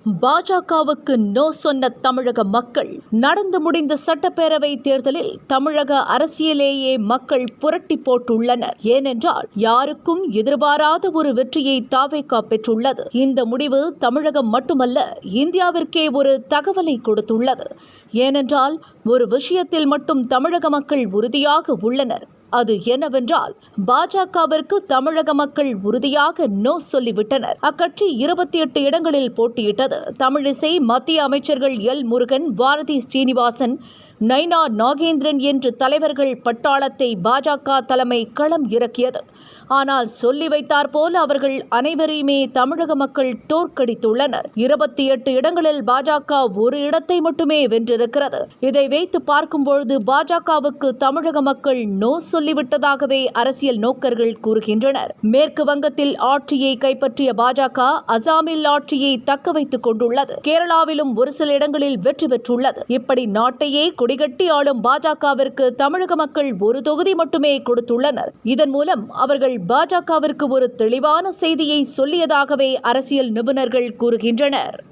பாஜகவுக்கு நோ சொன்ன தமிழக மக்கள். நடந்து முடிந்த சட்டப்பேரவை தேர்தலில் தமிழக அரசியலேயே மக்கள் புரட்டி போட்டுள்ளனர். ஏனென்றால் யாருக்கும் எதிர்பாராத ஒரு வெற்றியை தாவேகா பெற்றுள்ளது. இந்த முடிவு தமிழகம் மட்டுமல்ல, இந்தியாவிற்கே ஒரு தகவலை கொடுத்துள்ளது. ஏனென்றால் ஒரு விஷயத்தில் மட்டும் தமிழக மக்கள் உறுதியாக உள்ளனர். அது என்னவென்றால், பாஜகவிற்கு தமிழக மக்கள் உறுதியாக நோ சொல்லிவிட்டனர். அக்கட்சி 28 இடங்களில் போட்டியிட்டது. தமிழிசை, மத்திய அமைச்சர்கள் எல் முருகன், வானதி ஸ்ரீனிவாசன், நைனா நாகேந்திரன் என்று தலைவர்கள் பட்டாளத்தை பாஜக தலைமை களம் இறக்கியது. ஆனால் சொல்லி வைத்தார் போல் அவர்கள் அனைவரையுமே தமிழக மக்கள் தோற்கடித்துள்ளனர். 28 இடங்களில் பாஜக ஒரு இடத்தை மட்டுமே வென்றிருக்கிறது. இதை வைத்து பார்க்கும்பொழுது பாஜகவுக்கு தமிழக மக்கள் நோ சொல்லிவிட்டதாகவே அரசியல் நோக்கர்கள் கூறுகின்றனர். மேற்கு வங்கத்தில் ஆட்சியை கைப்பற்றிய பாஜக அசாமில் ஆட்சியை தக்க வைத்துக் கொண்டுள்ளது. கேரளாவிலும் ஒரு சில இடங்களில் வெற்றி பெற்றுள்ளது. இப்படி நாட்டையே கொடிகட்டி ஆளும் பாஜகவிற்கு தமிழக மக்கள் ஒரு தொகுதி மட்டுமே கொடுத்துள்ளனர். இதன் மூலம் அவர்கள் பாஜகவிற்கு ஒரு தெளிவான செய்தியை சொல்லியதாகவே அரசியல் நிபுணர்கள் கூறுகின்றனர்.